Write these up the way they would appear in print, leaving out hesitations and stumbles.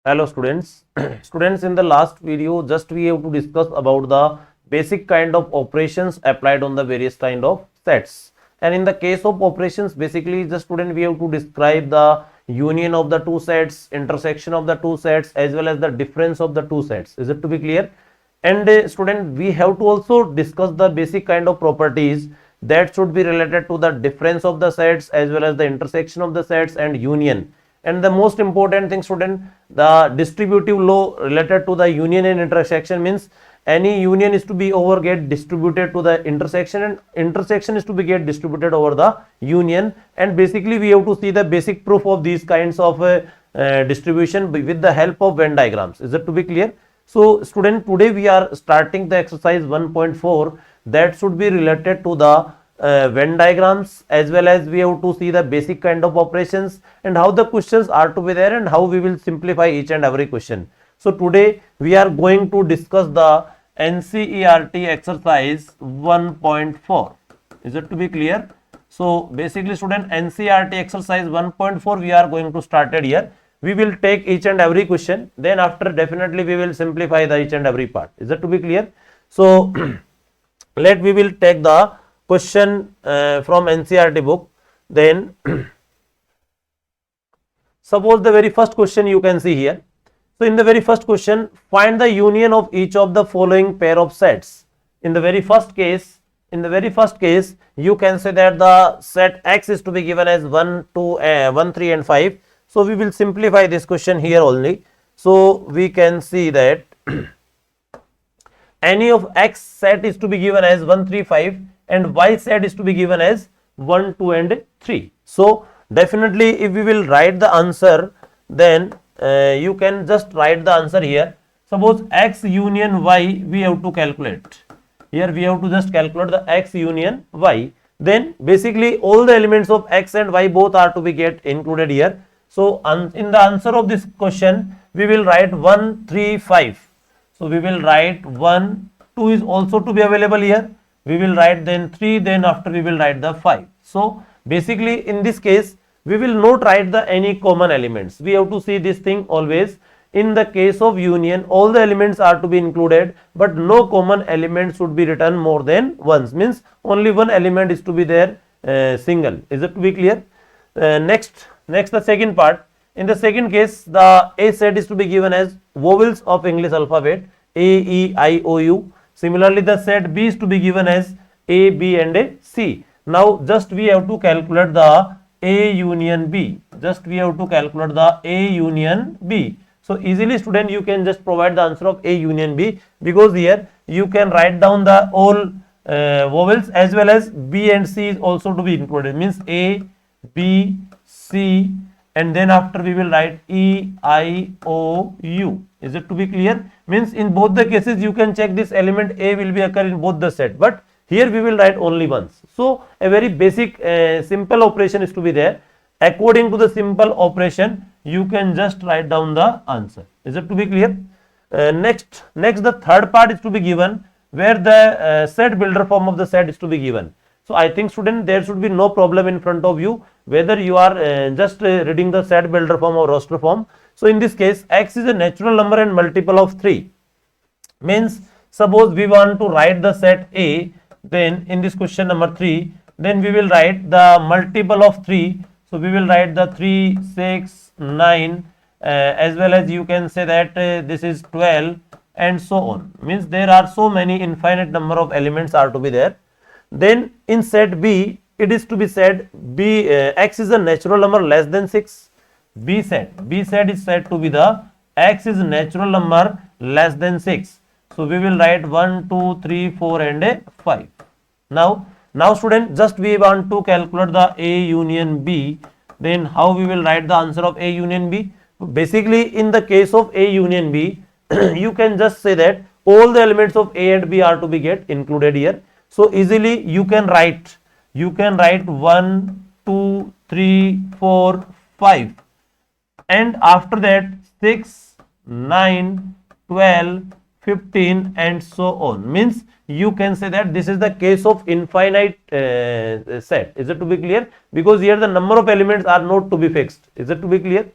Hello students. Students, in the last video just we have to discuss about the basic kind of operations applied on the various kind of sets. And in the case of operations, basically the student we have to describe the union of the two sets, intersection of the two sets, as well as the difference of the two sets. Is it to be clear? And student, we have to also discuss the basic kind of properties that should be related to the difference of the sets as well as the intersection of the sets and union. And the most important thing, student, the distributive law related to the union and intersection means any union is to be over get distributed to the intersection, and intersection is to be get distributed over the union. And basically we have to see the basic proof of these kinds of distribution with the help of Venn diagrams. Is it to be clear? So student, today we are starting the exercise 1.4 that should be related to the Venn diagrams, as well as we have to see the basic kind of operations and how the questions are to be there and how we will simplify each and every question. So today we are going to discuss the NCERT exercise 1.4. Is it to be clear? So basically student, NCERT exercise 1.4 we are going to start it here. We will take each and every question, then after definitely we will simplify the each and every part. Is it to be clear? So we will take the question from NCERT book. Then suppose the very first question you can see here. So in the very first question, find the union of each of the following pair of sets. In the very first case, you can say that the set X is to be given as 1, 2, 1, 3 and 5. So we will simplify this question here only. So we can see that any of X set is to be given as 1, 3, 5 and Y set is to be given as 1, 2 and 3. So definitely if we will write the answer, then you can just write the answer here. Suppose X union Y we have to calculate. Here we have to just calculate the X union Y. Then basically all the elements of X and Y both are to be get included here. So in the answer of this question we will write 1, 3, 5. So we will write 1, 2 is also to be available here. We will write then 3, then after we will write the 5. So basically in this case we will not write the any common elements. We have to see this thing always. In the case of union, all the elements are to be included, but no common element should be written more than once. Means only one element is to be there single. Is it to be clear? Next the second part. In the second case, the A set is to be given as vowels of English alphabet A, E, I, O, U. Similarly, the set B is to be given as A, B and C. Now just we have to calculate the A union B. Just we have to calculate the A union B. So easily student, you can just provide the answer of A union B, because here you can write down the all vowels as well as B and C is also to be included. Means A, B, C, and then after we will write E, I, O, U. Is it to be clear? Means in both the cases you can check this element A will be occur in both the set, but here we will write only once. So a very basic simple operation is to be there. According to the simple operation you can just write down the answer. Is it to be clear? Next the third part is to be given, where the set builder form of the set is to be given. So I think student, there should be no problem in front of you whether you are just reading the set builder form or roster form. So in this case X is a natural number and multiple of 3. Means suppose we want to write the set A, then in this question number 3, then we will write the multiple of 3. So we will write the 3, 6, 9 as well as you can say that this is 12 and so on. Means there are so many infinite number of elements are to be there. Then in set B, it is to be said X is a natural number less than 6. B set is said to be the X is natural number less than 6. So we will write 1, 2, 3, 4 and 5. Now student, just we want to calculate the A union B. Then how we will write the answer of A union B? Basically in the case of A union B, you can just say that all the elements of A and B are to be get included here. So easily you can write 1, 2, 3, 4, 5 and after that 6, 9, 12, 15 and so on. Means you can say that this is the case of infinite set. Is it to be clear? Because here the number of elements are not to be fixed. Is it to be clear?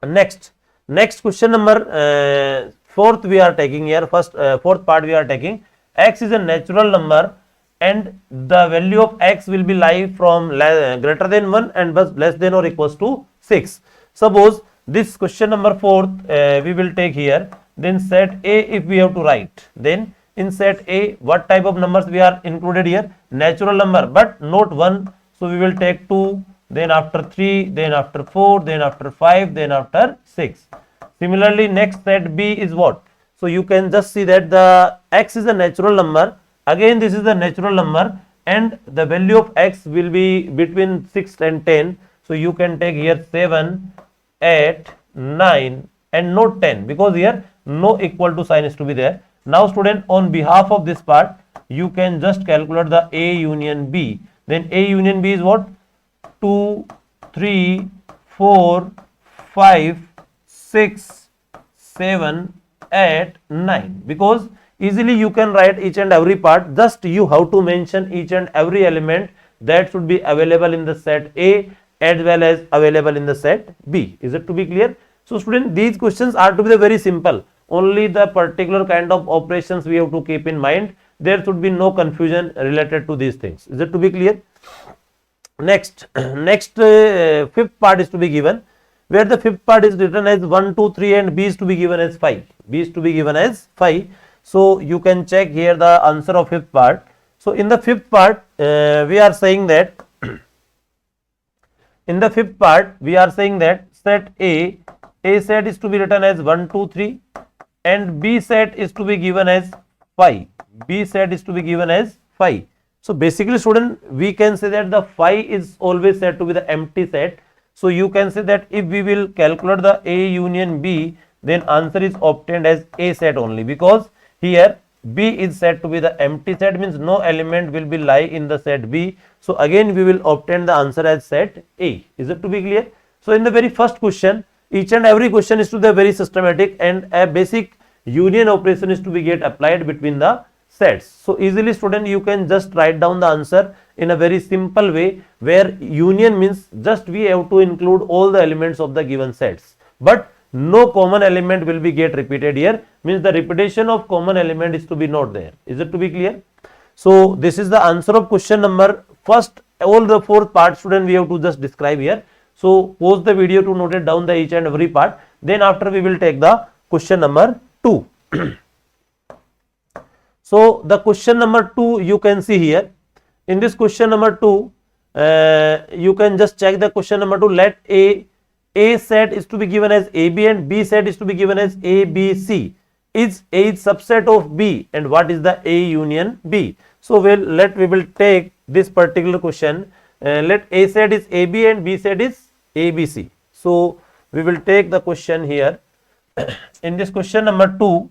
Next Next question number fourth we are taking here. Fourth part we are taking. X is a natural number and the value of x will be lie from greater than 1 and less than or equals to 6. Suppose this question number 4th we will take here. Then set A if we have to write. Then in set A what type of numbers we are included here? Natural number but not 1. So we will take 2, then after 3, then after 4, then after 5, then after 6. Similarly next set B is what? So you can just see that the x is a natural number. Again this is the natural number and the value of x will be between 6 and 10. So you can take here 7, 8, 9 and not 10 because here no equal to sign is to be there. Now student, on behalf of this part you can just calculate the A union B. Then A union B is what? 2, 3, 4, 5, 6, 7, 8, 9 because easily you can write each and every part. Just you have to mention each and every element that should be available in the set A as well as available in the set B. Is it to be clear? So student, these questions are to be very simple. Only the particular kind of operations we have to keep in mind. There should be no confusion related to these things. Is it to be clear? Next fifth part is to be given, where the fifth part is written as 1, 2, 3 and B is to be given as 5. B is to be given as 5. So you can check here the answer of fifth part. So in the fifth part we are saying that set A set is to be written as 1, 2, 3 and B set is to be given as 5. B set is to be given as 5. So basically student, we can say that the 5 is always said to be the empty set. So you can say that if we will calculate the A union B, then answer is obtained as A set only because here B is said to be the empty set, means no element will be lie in the set B. So again we will obtain the answer as set A. Is it to be clear? So in the very first question, each and every question is to be very systematic and a basic union operation is to be get applied between the sets. So easily student, you can just write down the answer in a very simple way, where union means just we have to include all the elements of the given sets, but no common element will be get repeated here, means the repetition of common element is to be not there. Is it to be clear? So this is the answer of question number first. All the fourth part student we have to just describe here. So pause the video to note it down the each and every part. Then after we will take the question number 2. So the question number 2 you can see here. In this question number 2, you can just check the question number 2. Let A set is to be given as AB and B set is to be given as ABC. Is A is subset of B and what is the A union B? So we will take this particular question. Let A set is AB and B set is ABC. So we will take the question here. In this question number 2,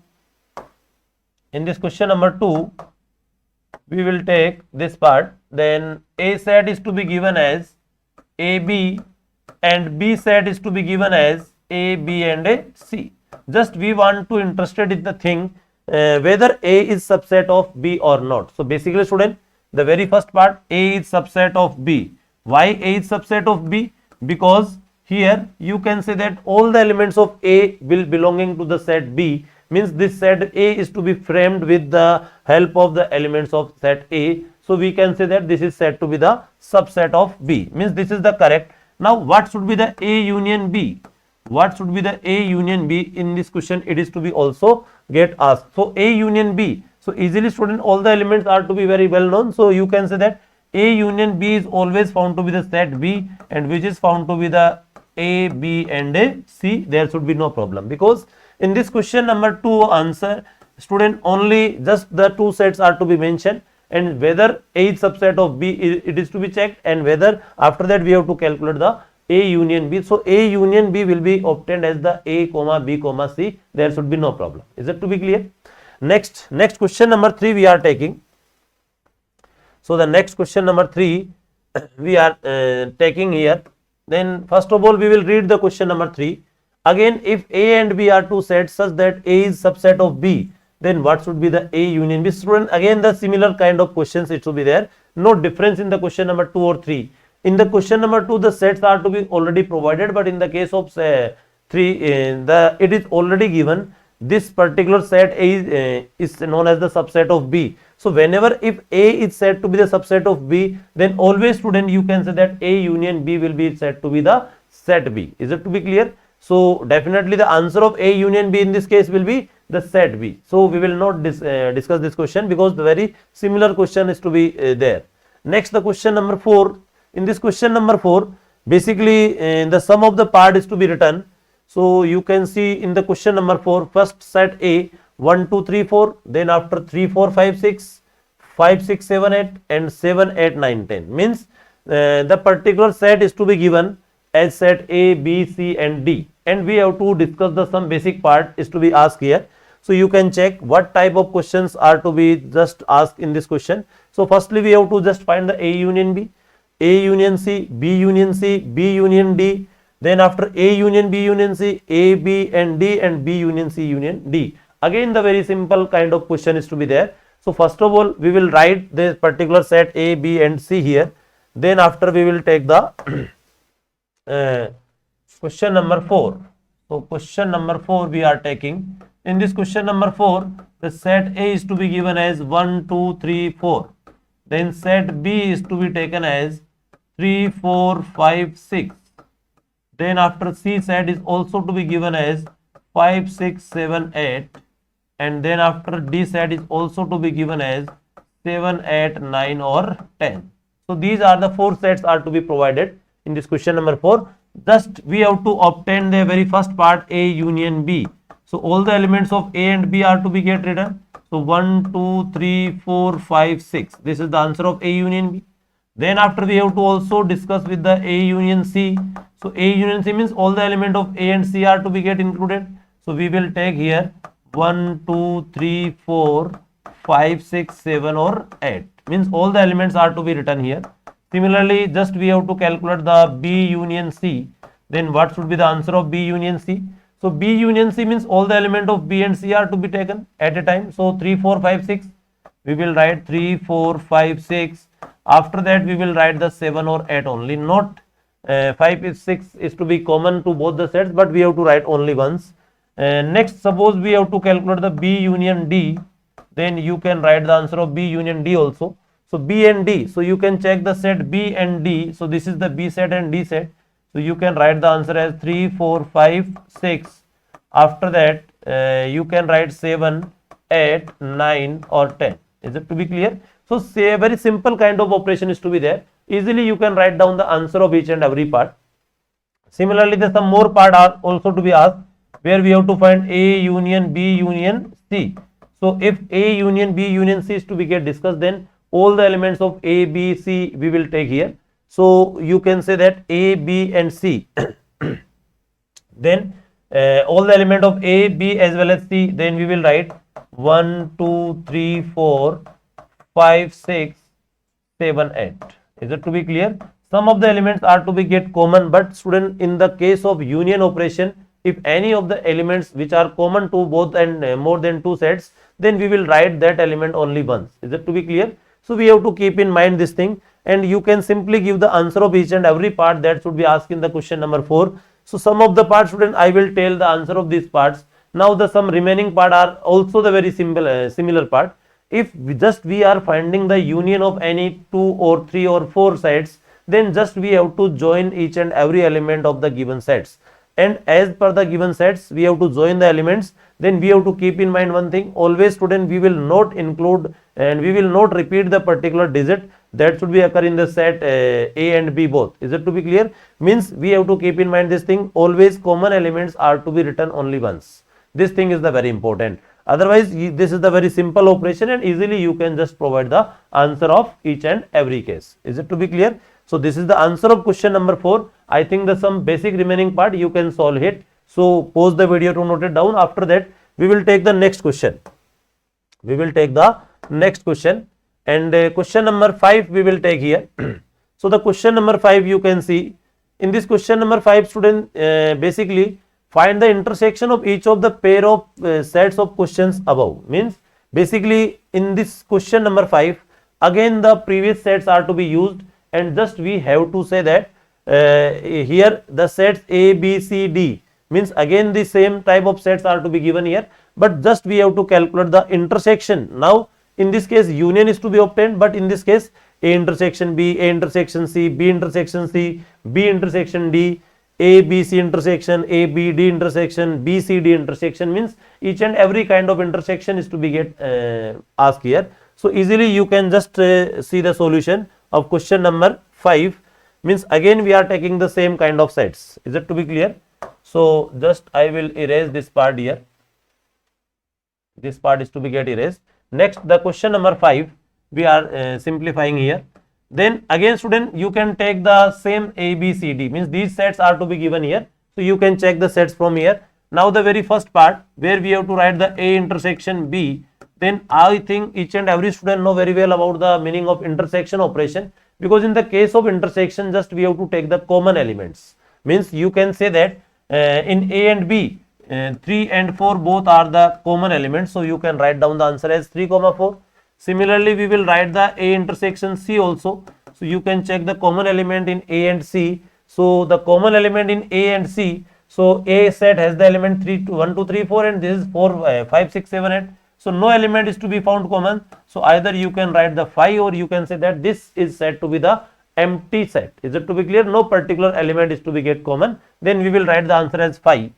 we will take this part. Then A set is to be given as AB and B set is to be given as A, B and A, C. Just we want to interested in the thing whether A is subset of B or not. So basically student, the very first part, A is subset of B. Why A is subset of B? Because here you can say that all the elements of A will belonging to the set B, means this set A is to be framed with the help of the elements of set A. So we can say that this is said to be the subset of B, means this is the correct. Now what should be the A union B? What should be the A union B? In this question it is to be also get asked. So A union B. So easily student, all the elements are to be very well known. So you can say that A union B is always found to be the set B, and which is found to be the A, B and A, C. There should be no problem, because in this question number 2 answer student, only just the two sets are to be mentioned, and whether A is subset of B it is to be checked, and whether after that we have to calculate the A union B. So A union B will be obtained as the A comma B comma C. There should be no problem. Is it to be clear? Next question number 3 we are taking. So the next question number 3 we are taking here. Then first of all we will read the question number 3. Again, if A and B are two sets such that A is subset of B, then what should be the A union B? Student, again the similar kind of questions it should be there. No difference in the question number 2 or 3. In the question number 2 the sets are to be already provided, but in the case of 3 it is already given this particular set A is known as the subset of B. So whenever if A is said to be the subset of B, then always student you can say that A union B will be said to be the set B. Is it to be clear? So definitely the answer of A union B in this case will be the set B. So we will not discuss this question because the very similar question is to be there. Next, the question number 4. In this question number 4, basically the sum of the part is to be written. So you can see in the question number 4, first set A 1 2 3 4, then after 3 4 5 6 5 6 7 8 and 7 8 9 10 means the particular set is to be given as set A, B, C and D, and we have to discuss the some basic part is to be asked here. So you can check what type of questions are to be just asked in this question. So firstly we have to just find the A union B, A union C, B union C, B union D. Then after A union B union C, A, B and D and B union C union D. Again the very simple kind of question is to be there. So first of all we will write this particular set A, B and C here. Then after we will take the question number 4. So question number 4 we are taking. In this question number 4, the set A is to be given as 1, 2, 3, 4. Then set B is to be taken as 3, 4, 5, 6. Then after C set is also to be given as 5, 6, 7, 8. And then after D set is also to be given as 7, 8, 9 or 10. So these are the 4 sets are to be provided in this question number 4. Just we have to obtain the very first part A union B. So all the elements of A and B are to be get written. So 1, 2, 3, 4, 5, 6. This is the answer of A union B. Then after we have to also discuss with the A union C. So A union C means all the element of A and C are to be get included. So we will take here 1, 2, 3, 4, 5, 6, 7 or 8. Means all the elements are to be written here. Similarly, just we have to calculate the B union C. Then what should be the answer of B union C? So B union C means all the element of B and C are to be taken at a time. So 3, 4, 5, 6. We will write 3, 4, 5, 6. After that we will write the 7 or 8 only. Not 5 is 6 is to be common to both the sets, but we have to write only once. Next, suppose we have to calculate the B union D. Then you can write the answer of B union D also. So B and D. So you can check the set B and D. So this is the B set and D set. So you can write the answer as 3, 4, 5, 6. After that you can write 7, 8, 9 or 10. Is it to be clear? So say a very simple kind of operation is to be there. Easily you can write down the answer of each and every part. Similarly, there some more part are also to be asked where we have to find A union B union C. So if A union B union C is to be get discussed, then all the elements of A, B, C we will take here. So you can say that A, B and C. Then all the element of A, B as well as C, then we will write 1, 2, 3, 4, 5, 6, 7, 8. Is it to be clear? Some of the elements are to be get common, but student, in the case of union operation, if any of the elements which are common to both and more than 2 sets, then we will write that element only once. Is it to be clear? So we have to keep in mind this thing, and you can simply give the answer of each and every part that should be asked in the question number 4. So some of the parts, student, I will tell the answer of these parts. Now the some remaining part are also the very simple similar part. If we are finding the union of any 2 or 3 or 4 sets, then just we have to join each and every element of the given sets. And as per the given sets, we have to join the elements. Then we have to keep in mind one thing, always student, we will not include and we will not repeat the particular digit that should be occur in the set A and B both. Is it to be clear? Means we have to keep in mind this thing, always common elements are to be written only once. This thing is the very important. Otherwise this is the very simple operation and easily you can just provide the answer of each and every case. Is it to be clear? So this is the answer of question number 4. I think the some basic remaining part you can solve it. So pause the video to note it down. After that we will take the next question. We will take the next question, and question number 5 we will take here. So the question number 5, you can see in this question number 5, student, basically find the intersection of each of the pair of sets of questions above. Means basically in this question number 5, again the previous sets are to be used, and just we have to say that here the sets A, B, C, D means again the same type of sets are to be given here, but just we have to calculate the intersection. Now in this case union is to be obtained, but in this case A intersection B, A intersection C, B intersection C, B intersection D, A B C intersection, A B D intersection, B C D intersection, means each and every kind of intersection is to be asked here. So easily you can just see the solution of question number 5, means again we are taking the same kind of sets. Is it to be clear? So just I will erase this part here. This part is to be erased. Next, the question number 5 we are simplifying here. Then again student, you can take the same A B C D, means these sets are to be given here, so you can check the sets from here. Now the very first part where we have to write the A intersection B, then I think each and every student know very well about the meaning of intersection operation, because in the case of intersection just we have to take the common elements, means you can say that in A and B 3 and 4 both are the common elements, so you can write down the answer as 3, 4. Similarly, we will write the A intersection C also, so you can check the common element in A and C. So the common element in A and C, so A set has the element 1, 2, 3, 4 and this is 4, 5, 6, 7, 8. So no element is to be found common. So either you can write the 5 or you can say that this is said to be the empty set. Is it to be clear? No particular element is to be get common. Then we will write the answer as 5.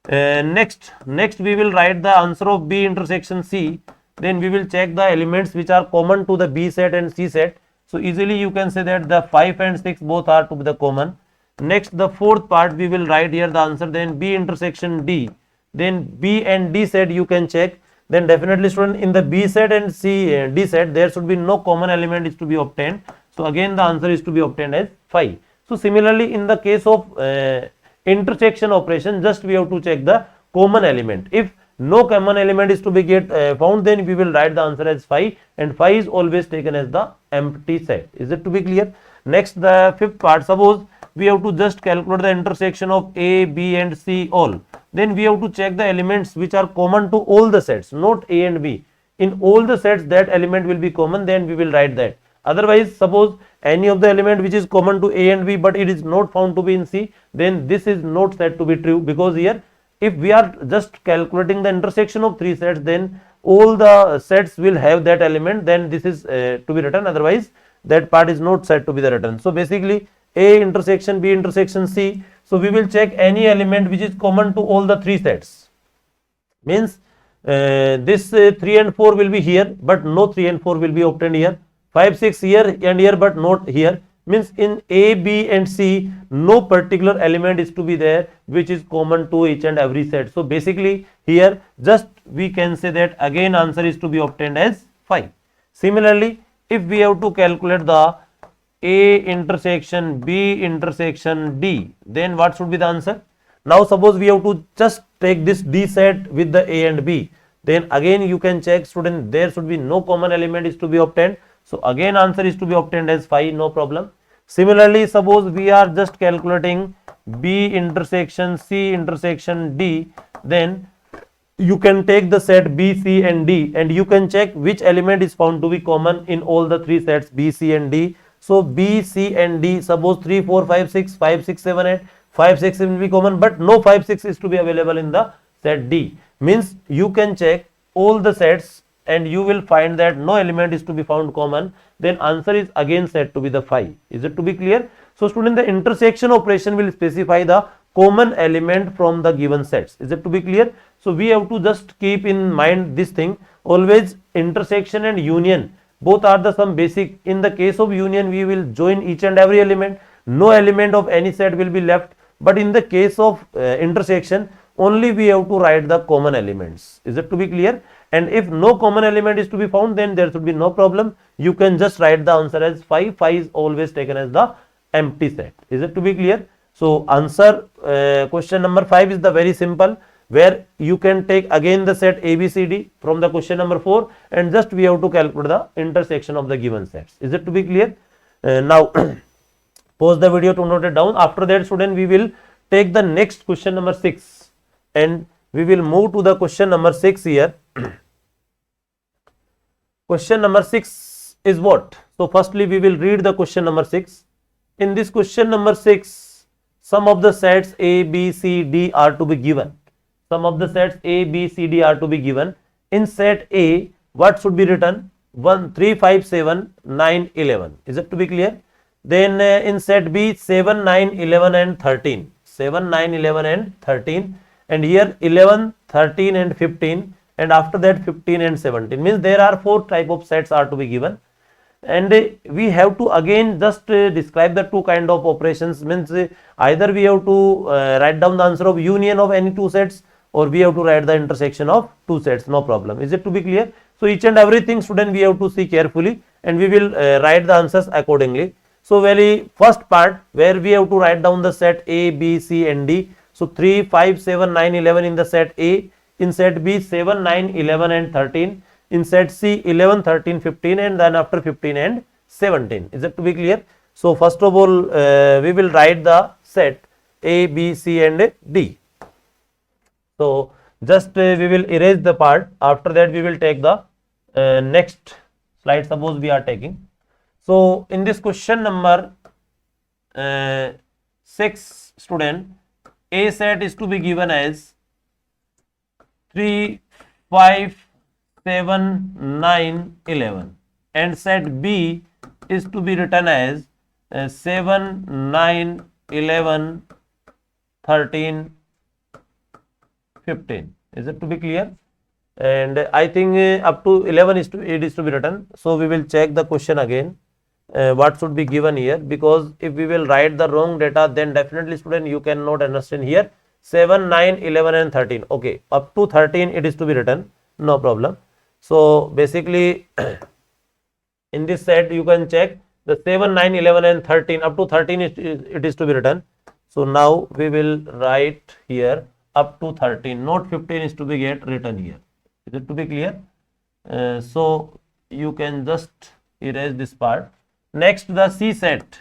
Next we will write the answer of B intersection C. Then we will check the elements which are common to the B set and C set. So easily you can say that the 5 and 6 both are to be the common. Next, the fourth part we will write here the answer, then B intersection D. Then B and D set you can check. Then definitely student, in the B set and D set there should be no common element is to be obtained. So again the answer is to be obtained as 5. So similarly in the case of intersection operation, just we have to check the common element. If no common element is to be found, then we will write the answer as 5, and 5 is always taken as the empty set. Is it to be clear? Next, the fifth part, suppose we have to just calculate the intersection of A, B and C all. Then we have to check the elements which are common to all the sets, not A and B. In all the sets that element will be common, then we will write that. Otherwise, suppose any of the element which is common to A and B but it is not found to be in C, then this is not said to be true, because here if we are just calculating the intersection of 3 sets, then all the sets will have that element, then this is to be written, otherwise that part is not said to be the written. So basically A intersection B intersection C, so we will check any element which is common to all the 3 sets, means this 3 and 4 will be here but no 3 and 4 will be obtained here, 5, 6 here and here but not here, means in A, B and C no particular element is to be there which is common to each and every set. So basically here just we can say that again answer is to be obtained as 5. Similarly, if we have to calculate the A intersection B intersection D, then what should be the answer? Now suppose we have to just take this D set with the A and B, then again you can check student, there should be no common element is to be obtained. So again answer is to be obtained as 5, no problem. Similarly, suppose we are just calculating B intersection C intersection D, then you can take the set B, C and D and you can check which element is found to be common in all the 3 sets B, C and D. So B, C and D, suppose 3, 4, 5, 6, 5, 6, 7, 8, 5, 6 will be common but no 5, 6 is to be available in the set D. Means you can check all the sets and you will find that no element is to be found common, then answer is again said to be the 5. Is it to be clear? So student, the intersection operation will specify the common element from the given sets. Is it to be clear? So we have to just keep in mind this thing, always intersection and union both are the some basic. In the case of union we will join each and every element, no element of any set will be left, but in the case of intersection only we have to write the common elements. Is it to be clear? And if no common element is to be found, then there should be no problem. You can just write the answer as 5. 5 is always taken as the empty set. Is it to be clear? So answer question number 5 is the very simple, where you can take again the set ABCD from the question number 4 and just we have to calculate the intersection of the given sets. Is it to be clear? Now pause the video to note it down. After that student, we will take the next question number 6 and we will move to the question number 6 here. Question number 6 is what? So firstly we will read the question number 6. In this question number 6, some of the sets A, B, C, D are to be given. Some of the sets A, B, C, D are to be given. In set A, what should be written? 1, 3, 5, 7, 9, 11. Is it to be clear? Then in set B, 7, 9, 11 and 13. 7, 9, 11 and 13. And here 11, 13 and 15. And after that 15 and 17. Means there are 4 type of sets are to be given. And we have to again just describe the 2 kind of operations. Means either we have to write down the answer of union of any 2 sets, or we have to write the intersection of 2 sets. No problem. Is it to be clear? So each and everything, student, we have to see carefully, and we will write the answers accordingly. So very first part where we have to write down the set A, B, C and D. So 3, 5, 7, 9, 11 in the set A. In set B, 7, 9, 11 and 13. In set C, 11, 13, 15 and then after 15 and 17. Is it to be clear? So first of all, we will write the set A, B, C and D. So just we will erase the part. After that we will take the next slide, suppose we are taking. So in this question number 6, student, A set is to be given as 3, 5, 7, 9, 11 and set B is to be written as 7, 9, 11, 13, 15. Is it to be clear? And I think up to 11 is to be written. So we will check the question again. What should be given here, because if we will write the wrong data, then definitely, student, you cannot understand here. 7, 9, 11 and 13. Okay, up to 13 it is to be written. No problem. So basically in this set you can check the 7, 9, 11 and 13. Up to 13 it is to be written. So now we will write here up to 13. Not 15 is to be get written here. Is it to be clear? So you can just erase this part. Next, the C set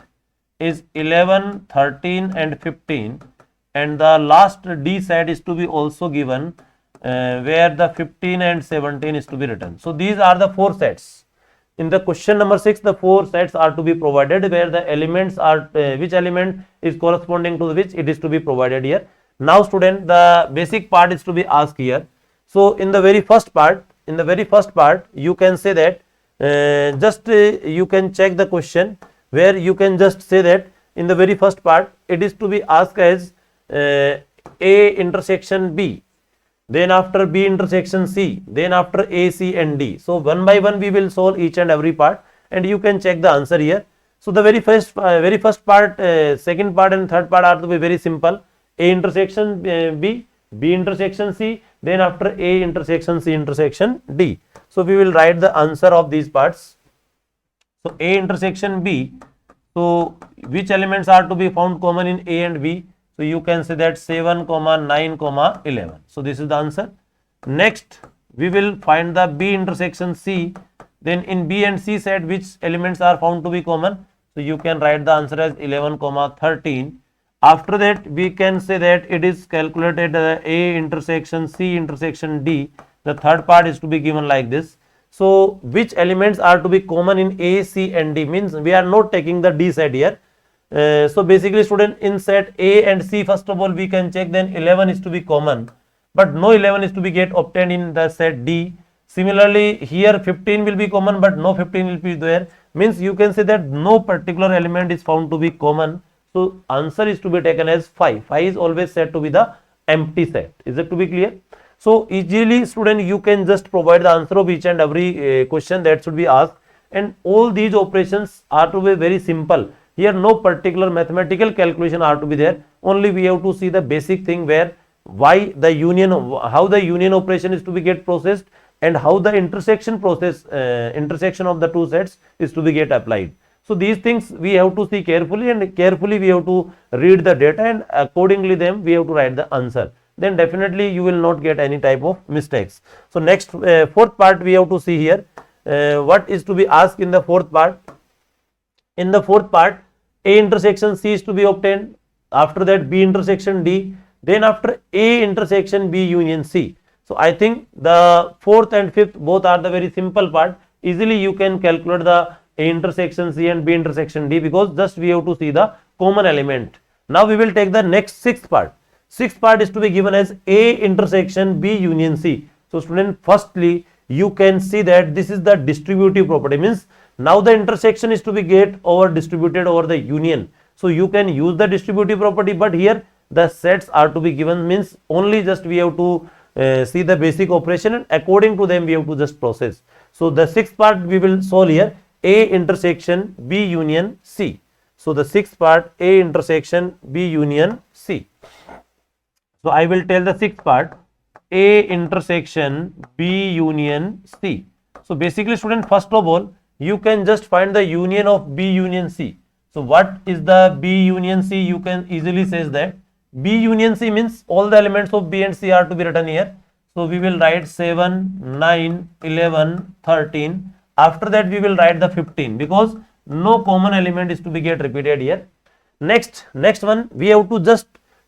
is 11, 13 and 15, and the last D set is to be also given where the 15 and 17 is to be written. So these are the 4 sets. In the question number 6, the 4 sets are to be provided where the elements are which element is corresponding to which, it is to be provided here. Now student, the basic part is to be asked here. So in the very first part, you can say that you can check the question where you can just say that in the very first part it is to be asked as A intersection B, then after B intersection C, then after A, C and D. So one by one we will solve each and every part and you can check the answer here. So the very first part, second part and third part are to be very simple. A intersection B, B intersection C, then after A intersection C intersection D. So we will write the answer of these parts. So A intersection B, so which elements are to be found common in A and B? So you can say that 7, 9, 11. So this is the answer. Next we will find the B intersection C. Then in B and C set which elements are found to be common? So you can write the answer as 11, 13. After that we can say that it is calculated A intersection C intersection D. The third part is to be given like this. So which elements are to be common in A, C and D? Means we are not taking the D set here. So basically student, in set A and C, first of all we can check, then 11 is to be common, but no 11 is to be get obtained in the set D. Similarly here 15 will be common but no 15 will be there. Means you can say that no particular element is found to be common. So answer is to be taken as 5. 5 is always said to be the empty set. Is it to be clear? So easily student, you can just provide the answer of each and every question that should be asked, and all these operations are to be very simple. Here no particular mathematical calculation are to be there. Only we have to see the basic thing where why the union, how the union operation is to be get processed, and how the intersection process, intersection of the 2 sets is to be get applied. So these things we have to see carefully, and carefully we have to read the data, and accordingly then we have to write the answer. Then definitely you will not get any type of mistakes. So next, fourth part we have to see here. What is to be asked in the fourth part? In the fourth part, A intersection C is to be obtained. After that B intersection D. Then after A intersection B union C. So I think the fourth and fifth both are the very simple part. Easily you can calculate the A intersection C and B intersection D, because just we have to see the common element. Now we will take the next sixth part. Sixth part is to be given as A intersection B union C. So student, firstly you can see that this is the distributive property, means now the intersection is to be get over distributed over the union. So you can use the distributive property, but here the sets are to be given, means only just we have to see the basic operation and according to them we have to just process. So the sixth part we will solve here, A intersection B union C. So the sixth part, A intersection B union C. So I will tell the sixth part, A intersection B union C. So basically student, first of all you can just find the union of B union C. So what is the B union C? You can easily say that B union C means all the elements of B and C are to be written here. So we will write 7, 9, 11, 13. After that we will write the 15 because no common element is to be get repeated here. Next one we have to just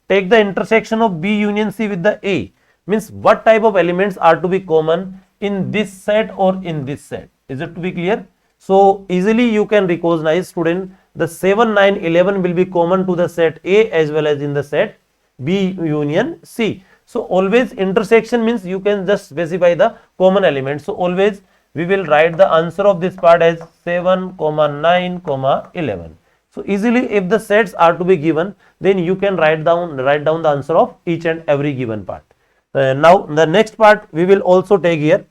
take the intersection of B union C with the A, means what type of elements are to be common in this set or in this set. Is it to be clear? So easily you can recognize student, the 7, 9, 11 will be common to the set A as well as in the set B union C. So always intersection means you can just specify the common element. So always we will write the answer of this part as 7, 9, 11. So easily if the sets are to be given, then you can write down the answer of each and every given part. Now the next part we will also take here.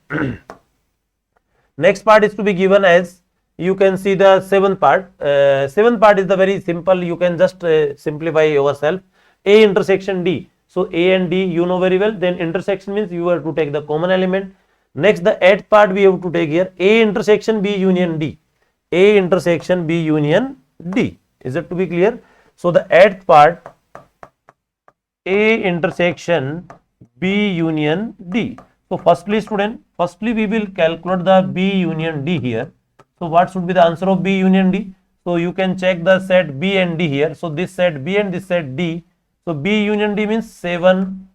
Next part is to be given as, you can see the seventh part. Seventh part is the very simple, you can just simplify yourself. A intersection D. So A and D you know very well, then intersection means you have to take the common element. Next the eighth part we have to take here, A intersection B union D. A intersection B union D. Is it to be clear? So the eighth part, A intersection B union D. So firstly student, we will calculate the B union D here. So what should be the answer of B union D? So you can check the set B and D here. So this set B and this set D. So B union D means 7,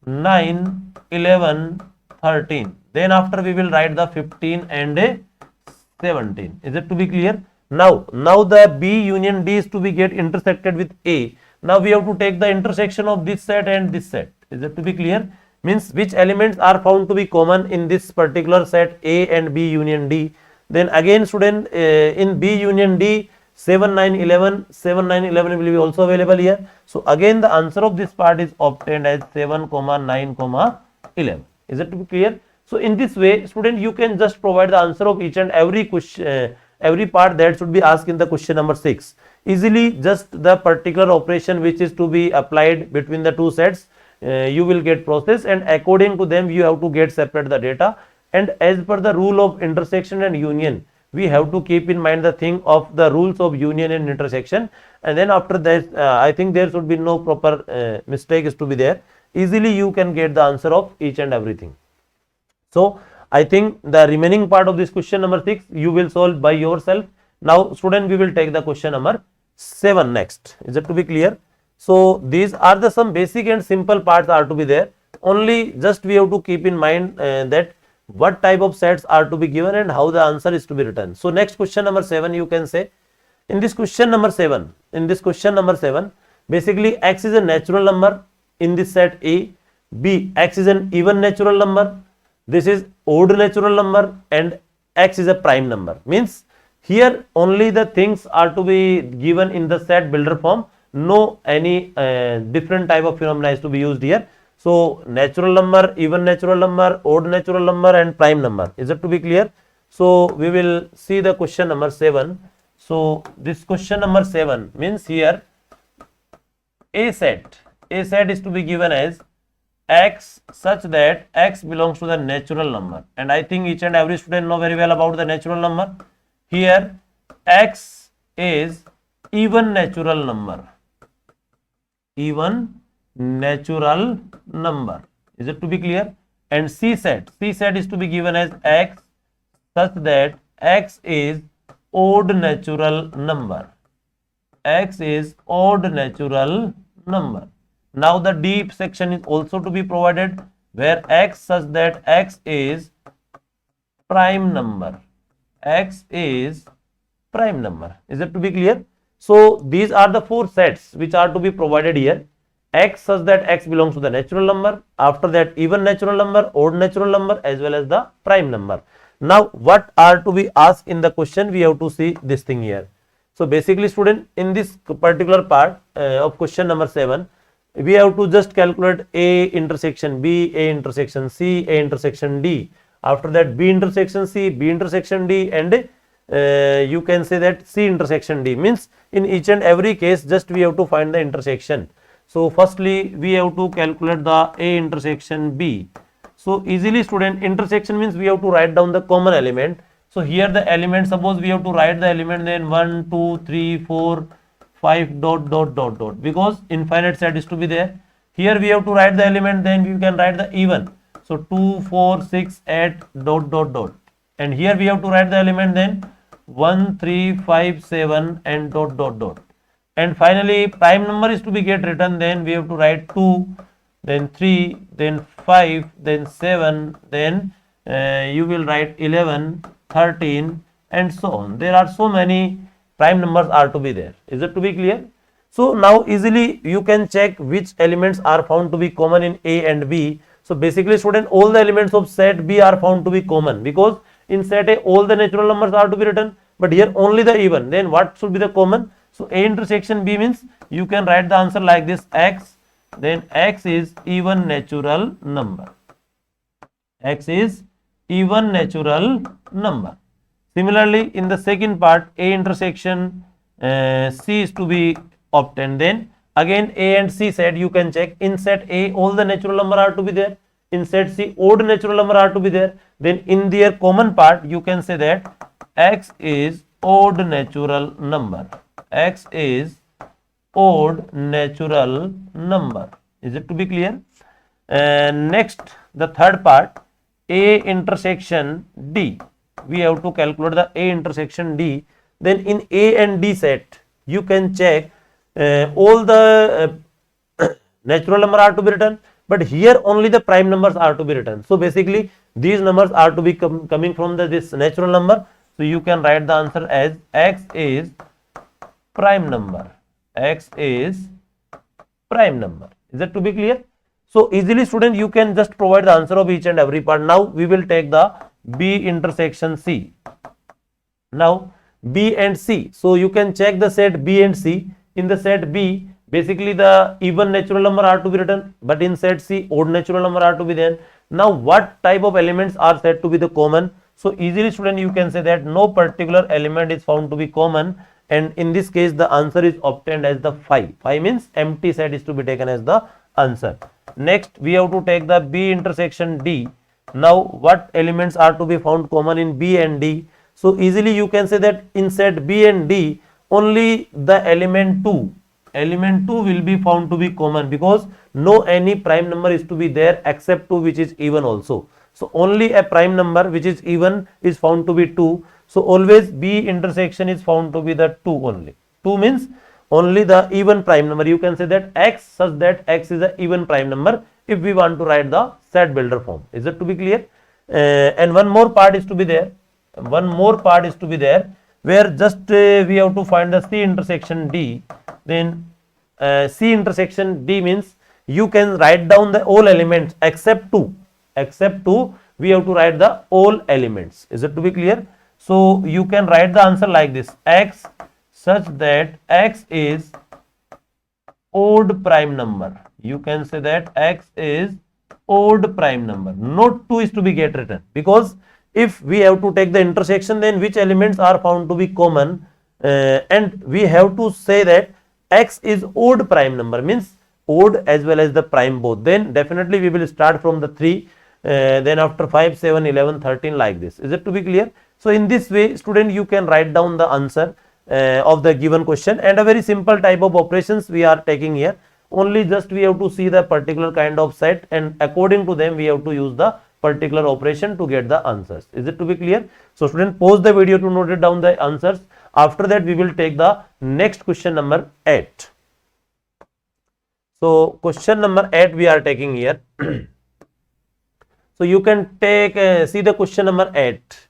9, 11, 13. Then after we will write the 15 and 17. Is it to be clear? Now the B union D is to be get intersected with A. Now we have to take the intersection of this set and this set. Is it to be clear? Means which elements are found to be common in this particular set A and B union D. Then again student, in B union D, 7, 9, 11 will be also available here. So again the answer of this part is obtained as 7, 9, 11. Is it to be clear? So in this way student, you can just provide the answer of each and every question, every part that should be asked in the question number 6. Easily just the particular operation which is to be applied between the two sets, you will get process, and according to them you have to get separate the data. And as per the rule of intersection and union, we have to keep in mind the thing of the rules of union and intersection, and then after that I think there should be no proper mistake is to be there. Easily you can get the answer of each and everything. So I think the remaining part of this question number 6 you will solve by yourself. Now student, we will take the question number 7 next. Is it to be clear? So these are the some basic and simple parts are to be there. Only just we have to keep in mind that what type of sets are to be given and how the answer is to be written. So next question number 7, you can say, in this question number 7, basically x is a natural number in this set A, B, x is an even natural number, this is odd natural number, and x is a prime number. Means here only the things are to be given in the set builder form, no any different type of phenomena is to be used here. So natural number, even natural number, odd natural number, and prime number. Is it to be clear? So we will see the question number 7. So this question number 7 means here A set is to be given as x such that x belongs to the natural number, and I think each and every student know very well about the natural number. Here x is even natural number. Is it to be clear? And C set is to be given as x such that x is odd natural number. Now the D section is also to be provided, where x such that x is prime number. Is it to be clear? So these are the four sets which are to be provided here. X such that X belongs to the natural number, after that even natural number, odd natural number, as well as the prime number. Now what are to be asked in the question, we have to see this thing here. So basically student, in this particular part of question number 7, we have to just calculate A intersection B, A intersection C, A intersection D. After that B intersection C, B intersection D, and you can say that C intersection D. Means in each and every case just we have to find the intersection. So firstly we have to calculate the A intersection B. So easily student, intersection means we have to write down the common element. So here the element, suppose we have to write the element, then 1, 2, 3, 4, 5 dot dot dot dot, because infinite set is to be there. Here we have to write the element, then we can write the even. So 2, 4, 6, 8 dot dot dot, and here we have to write the element, then 1, 3, 5, 7 and dot dot dot. And finally prime number is to be get written, then we have to write 2, then 3, then 5, then 7, then you will write 11, 13 and so on. There are so many prime numbers are to be there. Is it to be clear? So now easily you can check which elements are found to be common in A and B. So basically student, all the elements of set B are found to be common, because in set A all the natural numbers are to be written, but here only the even. Then what should be the common? So A intersection B means you can write the answer like this: X, then X is even natural number. X is even natural number. Similarly in the second part, A intersection C is to be obtained. Then again A and C set you can check. In set A all the natural number are to be there, in set C odd natural number are to be there. Then in their common part you can say that X is odd natural number. X is odd natural number. Is it to be clear? Next, the third part, A intersection D. We have to calculate the A intersection D. Then in A and D set you can check all the natural number are to be written, but here only the prime numbers are to be written. So basically these numbers are to be coming from this natural number. So you can write the answer as X is prime number. X is prime number. Is that to be clear? So easily student, you can just provide the answer of each and every part. Now we will take the B intersection C. Now B and C. So you can check the set B and C. In the set B, basically the even natural number are to be written, but in set C odd natural number are to be there. Now what type of elements are said to be the common? So easily student, you can say that no particular element is found to be common, and in this case the answer is obtained as the 5. 5 means empty set is to be taken as the answer. Next we have to take the B intersection D. Now what elements are to be found common in B and D? So easily you can say that in set B and D only the element 2 will be found to be common, because no any prime number is to be there except 2 which is even also. So only a prime number which is even is found to be 2. So always B intersection is found to be the 2 only. 2 means only the even prime number. You can say that X such that X is an even prime number if we want to write the set builder form. Is it to be clear? And one more part is to be there. One more part is to be there where just we have to find the C intersection D. Then C intersection D means you can write down the all elements except 2. Except 2 we have to write the all elements. Is it to be clear? So you can write the answer like this: X such that X is odd prime number. You can say that X is odd prime number. Not 2 is to be get written, because if we have to take the intersection, then which elements are found to be common, and we have to say that X is odd prime number, means odd as well as the prime both. Then definitely we will start from the 3, then after 5, 7, 11, 13 like this. Is it to be clear? So in this way student, you can write down the answer of the given question, and a very simple type of operations we are taking here. Only just we have to see the particular kind of set, and according to them we have to use the particular operation to get the answers. Is it to be clear? So student, pause the video to note it down the answers. After that we will take the next question number 8. So question number 8 we are taking here. So you can take see the question number 8.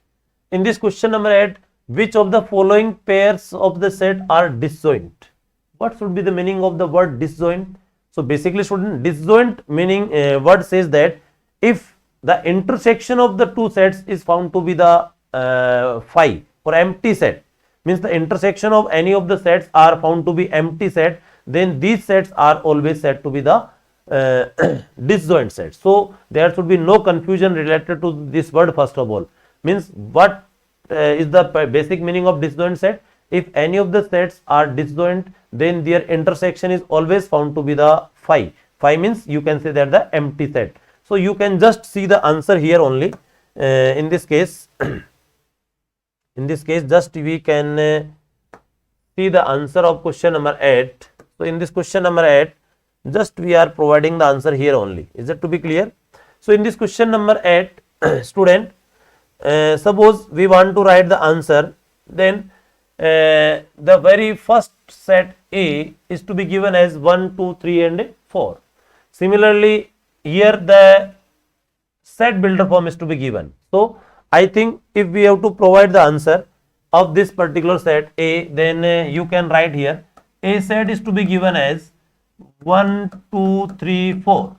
In this question number 8, which of the following pairs of the set are disjoint? What should be the meaning of the word disjoint? So basically student, disjoint meaning word says that if the intersection of the two sets is found to be the phi or empty set, means the intersection of any of the sets are found to be empty set, then these sets are always said to be the disjoint sets. So there should be no confusion related to this word. First of all, means what is the basic meaning of disjoint set? If any of the sets are disjoint, then their intersection is always found to be the phi. Phi means you can say that the empty set. So you can just see the answer here only. In this case just we can see the answer of question number 8. So in this question number 8, just we are providing the answer here only. Is it to be clear? So in this question number 8, student, suppose we want to write the answer, then the very first set A is to be given as 1, 2, 3 and 4. Similarly, here the set builder form is to be given. So I think if we have to provide the answer of this particular set A, then you can write here A set is to be given as 1, 2, 3, 4,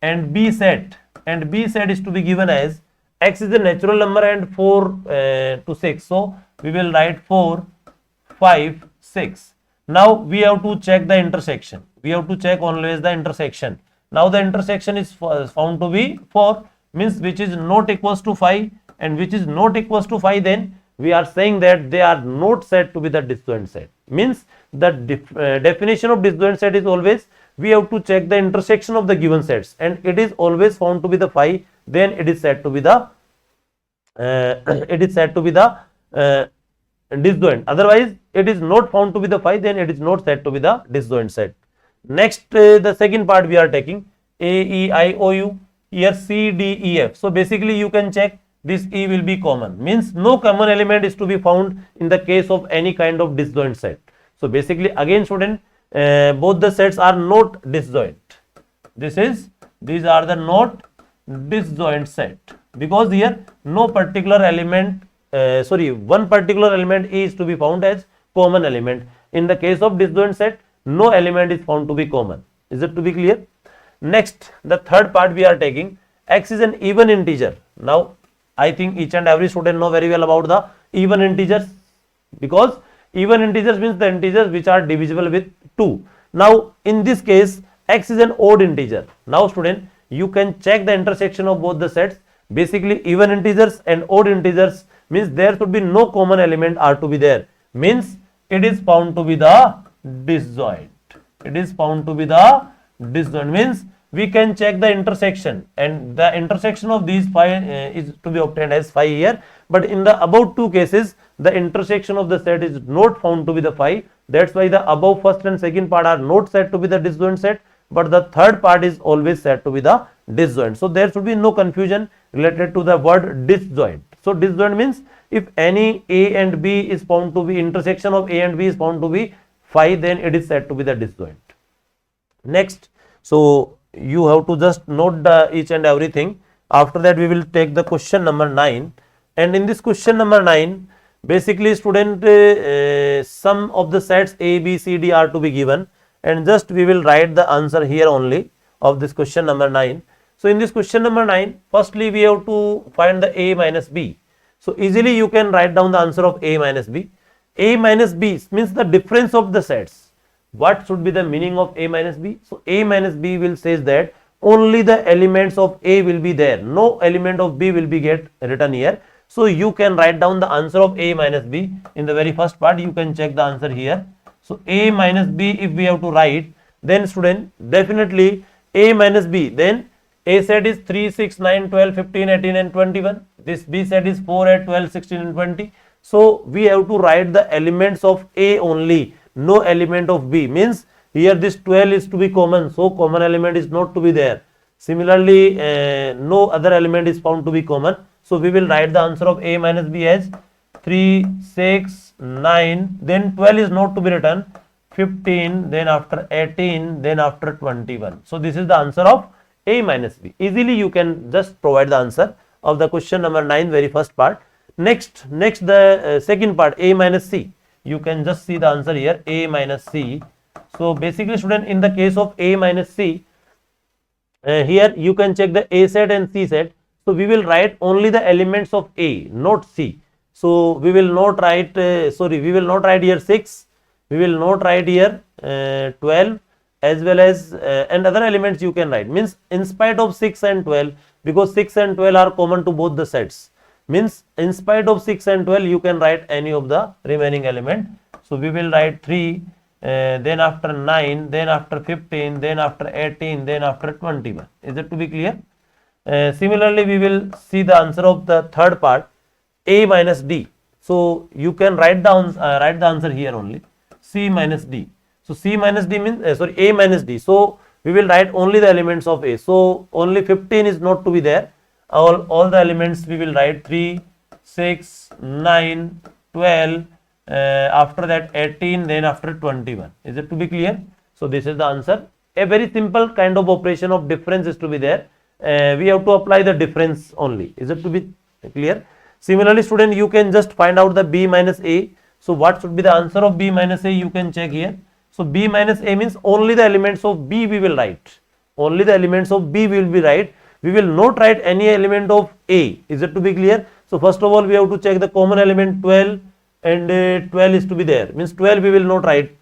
and B set is to be given as x is a natural number and 4 to 6. So we will write 4, 5, 6. Now we have to check the intersection. We have to check always the intersection. Now the intersection is found to be 4, means which is not equals to 5 and which is not equals to 5, then we are saying that they are not said to be the disjoint set. Means the definition of disjoint set is always we have to check the intersection of the given sets, and it is always found to be the phi, then it is said to be the disjoint. Otherwise it is not found to be the phi, then it is not said to be the disjoint set. Next, the second part we are taking A, E, I, O, U. Here C, D, E, F. So basically you can check this E will be common, means no common element is to be found in the case of any kind of disjoint set. So basically again student, both the sets are not disjoint. These are the not disjoint set, because here no particular element, one particular element is to be found as common element. In the case of disjoint set, no element is found to be common. Is it to be clear? Next, the third part we are taking, x is an even integer. Now I think each and every student know very well about the even integers, because even integers means the integers which are divisible with 2. Now in this case x is an odd integer. Now student, you can check the intersection of both the sets. Basically even integers and odd integers means there should be no common element are to be there, means it is found to be the disjoint. It is found to be the disjoint, means we can check the intersection, and the intersection of these phi is to be obtained as phi here. But in the above two cases, the intersection of the set is not found to be the phi. That's why the above first and second part are not said to be the disjoint set, but the third part is always said to be the disjoint. So there should be no confusion related to the word disjoint. So disjoint means if any A and B is found to be, intersection of A and B is found to be phi, then it is said to be the disjoint. Next, so you have to just note the each and everything. After that we will take the question number 9, and in this question number 9, basically student, some of the sets A, B, C, D are to be given, and just we will write the answer here only of this question number 9. So in this question number 9, firstly we have to find the A minus B. So easily you can write down the answer of A minus B. A minus B means the difference of the sets. What should be the meaning of A minus B? So A minus B will says that only the elements of A will be there, no element of B will be get written here. So you can write down the answer of A minus B in the very first part. You can check the answer here. So A minus B, if we have to write, then student, definitely A minus B, then A set is 3, 6, 9, 12, 15, 18 and 21. This B set is 4, 8, 12, 16 and 20. So we have to write the elements of A only, no element of B, means here this 12 is to be common, so common element is not to be there. Similarly, no other element is found to be common, so we will write the answer of A minus B as 3, 6, 9, then 12 is not to be written, 15, then after 18, then after 21. So this is the answer of A minus B. Easily you can just provide the answer of the question number 9, very first part. Next the second part, a minus c. You can just see the answer here, a minus c. So basically student, in the case of a minus c, here you can check the a set and c set. So we will write only the elements of a, not c. So we will not write we will not write here 6, we will not write here 12, as well as and other elements you can write, means in spite of 6 and 12, because 6 and 12 are common to both the sets, means in spite of 6 and 12 you can write any of the remaining element. So we will write 3, then after 9, then after 15, then after 18, then after 21. Is it to be clear? Similarly we will see the answer of the third part, a minus d. So you can write down write the answer here only, c minus d. So c minus d means a minus d. So we will write only the elements of a. So only 15 is not to be there. All the elements we will write 3, 6, 9, 12, after that 18, then after 21. Is it to be clear? So this is the answer. A very simple kind of operation of difference is to be there. We have to apply the difference only. Is it to be clear? Similarly student, you can just find out the b minus a. So what should be the answer of b minus a? You can check here. So b minus a means only the elements of b we will write. Only the elements of b will be write. We will not write any element of a. Is it to be clear? So first of all we have to check the common element 12, and 12 is to be there. Means 12 we will not write,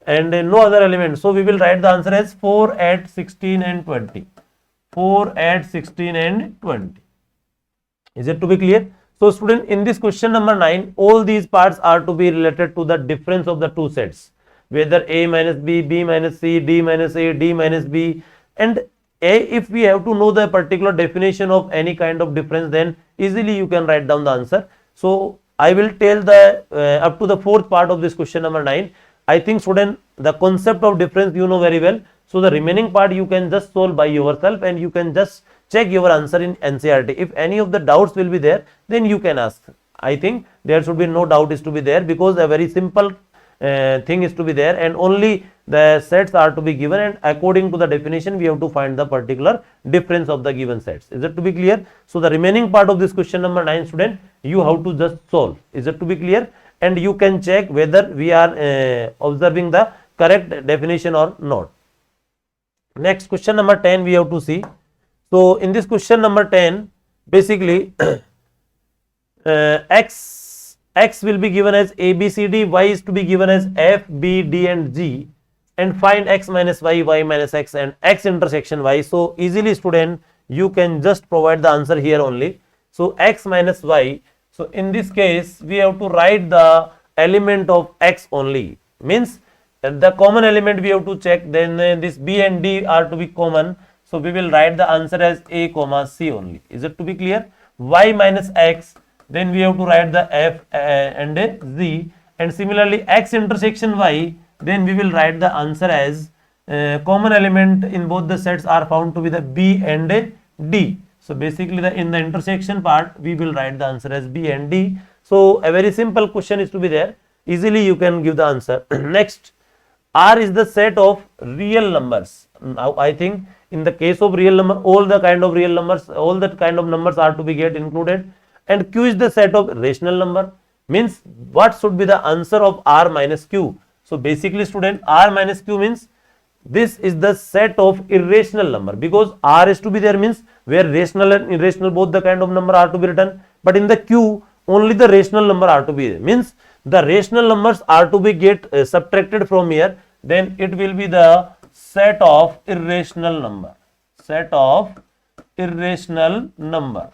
and no other element. So we will write the answer as 4, 8, 16 and 20. 4, 8, 16 and 20. Is it to be clear? So student, in this question number 9, all these parts are to be related to the difference of the two sets, whether a minus b, b minus c, d minus a, d minus b, and if we have to know the particular definition of any kind of difference, then easily you can write down the answer. So I will tell the up to the fourth part of this question number 9. I think student, the concept of difference you know very well. So the remaining part you can just solve by yourself, and you can just check your answer in NCERT. If any of the doubts will be there, then you can ask. I think there should be no doubt is to be there, because a very simple thing is to be there, and only the sets are to be given, and according to the definition we have to find the particular difference of the given sets. Is it to be clear? So the remaining part of this question number 9 student, you have to just solve. Is it to be clear? And you can check whether we are observing the correct definition or not. Next, question number 10 we have to see. So in this question number 10, basically x will be given as a, b, c, d, y is to be given as f, b, d and g, and find x minus y, y minus x and x intersection y. So easily student, you can just provide the answer here only. So x minus y. So in this case we have to write the element of x only, means the common element we have to check. Then this b and d are to be common. So we will write the answer as a comma c only. Is it to be clear? Y minus x, then we have to write the f and z, and similarly x intersection y, then we will write the answer as common element in both the sets are found to be the b and d. So basically in the intersection part we will write the answer as b and d. So a very simple question is to be there. Easily you can give the answer. Next, R is the set of real numbers. Now I think in the case of real number, all the kind of real numbers, all that kind of numbers are to be get included, and Q is the set of rational number. Means what should be the answer of R minus Q? So basically student, R minus Q means this is the set of irrational number, because R is to be there, means where rational and irrational both the kind of number are to be written, but in the Q only the rational number are to be there. Means the rational numbers are to be get subtracted from here, then it will be the set of irrational number. Set of irrational number,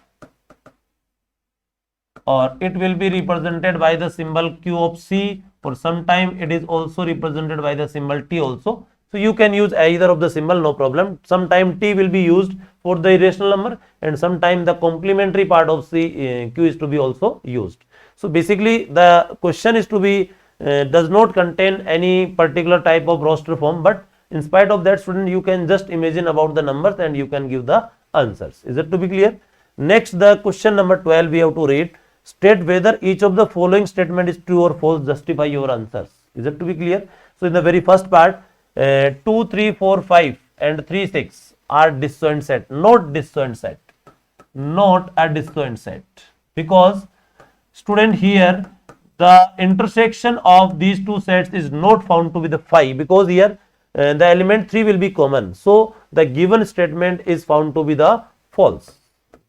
or it will be represented by the symbol Q of C, or sometime it is also represented by the symbol T also. So you can use either of the symbol, no problem. Sometime T will be used for the irrational number, and sometime the complementary part of Q is to be also used. So basically the question is to be does not contain any particular type of roster form, but in spite of that student, you can just imagine about the numbers and you can give the answers. Is it to be clear? Next, the question number 12 we have to read. State whether each of the following statement is true or false. Justify your answers. Is it to be clear? So in the very first part, 2, 3, 4, 5 and 3, 6 are disjoint set. Not disjoint set. Not a disjoint set. Because student, here the intersection of these two sets is not found to be the 5, because here the element 3 will be common. So the given statement is found to be the false.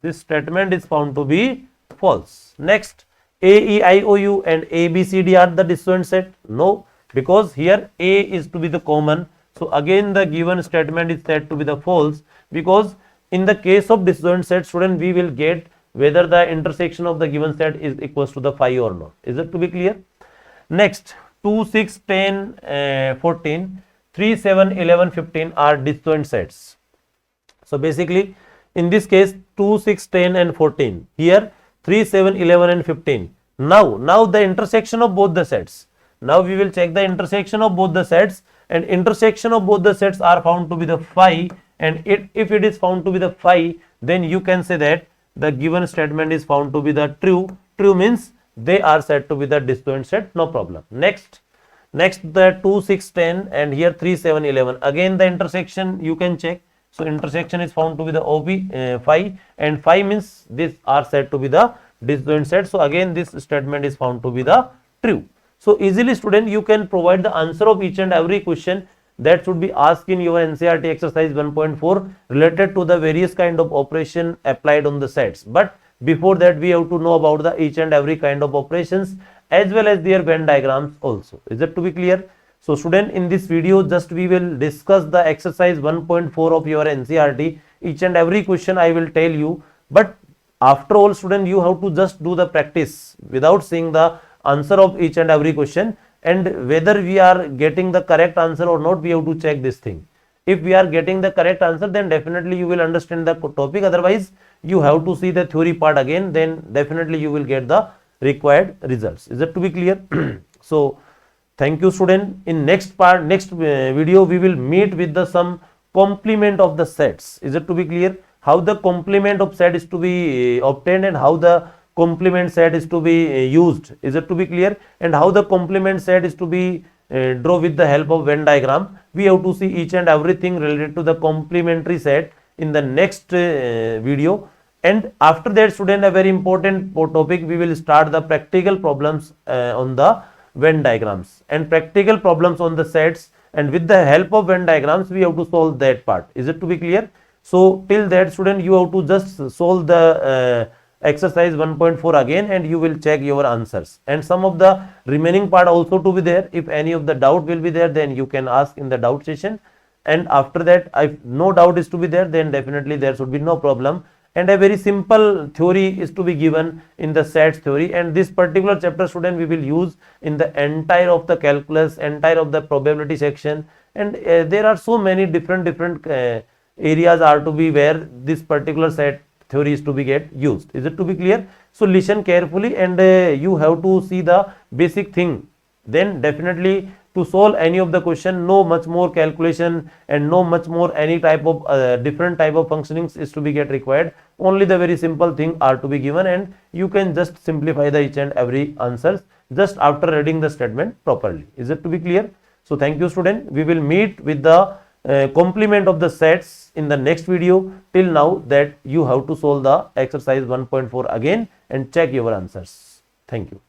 This statement is found to be false. Next, A, E, I, O, U and A, B, C, D are the disjoint set. No, because here A is to be the common. So again the given statement is said to be the false, because in the case of disjoint set, student, we will get whether the intersection of the given set is equals to the 5 or not. Is it to be clear? Next, 2, 6, 10, 14, 3, 7, 11, 15 are disjoint sets. So basically in this case 2, 6, 10 and 14, here 3, 7, 11 and 15. Now the intersection of both the sets. Now we will check the intersection of both the sets, and intersection of both the sets are found to be the 5, and if it is found to be the 5, then you can say that the given statement is found to be the true. True means they are said to be the disjoint set, no problem. Next the 2, 6, 10 and here 3, 7, 11. Again the intersection you can check. So intersection is found to be the OB 5, and 5 means these are said to be the disjoint set. So again this statement is found to be the true. So easily, student, you can provide the answer of each and every question that should be asked in your NCERT exercise 1.4 related to the various kind of operation applied on the sets. But before that, we have to know about the each and every kind of operations as well as their Venn diagrams also. Is it to be clear? So student, in this video just we will discuss the exercise 1.4 of your NCERT. Each and every question I will tell you, but after all, student, you have to just do the practice without seeing the answer of each and every question, and whether we are getting the correct answer or not, we have to check this thing. If we are getting the correct answer, then definitely you will understand the topic. Otherwise, you have to see the theory part again, then definitely you will get the required results. Is it to be clear? So thank you, student. In next video, we will meet with the some complement of the sets. Is it to be clear? How the complement of set is to be obtained, and how the complement set is to be used. Is it to be clear? And how the complement set is to be draw with the help of Venn diagram. We have to see each and everything related to the complementary set in the next video. And after that, student, a very important topic, we will start the practical problems on the Venn diagrams and practical problems on the sets, and with the help of Venn diagrams we have to solve that part. Is it to be clear? So till that, student, you have to just solve the exercise 1.4 again, and you will check your answers, and some of the remaining part also to be there. If any of the doubt will be there, then you can ask in the doubt session, and after that, if no doubt is to be there, then definitely there should be no problem. And a very simple theory is to be given in the sets theory, and this particular chapter, student, we will use in the entire of the calculus, entire of the probability section, and there are so many different areas are to be where this particular set theory is to be get used. Is it to be clear? So listen carefully, and you have to see the basic thing. Then definitely to solve any of the question, no much more calculation and no much more any type of different type of functionings is to be get required. Only the very simple thing are to be given, and you can just simplify the each and every answers just after reading the statement properly. Is it to be clear? So thank you, student. We will meet with the complement of the sets in the next video. Till now, that you have to solve the exercise 1.4 again and check your answers. Thank you.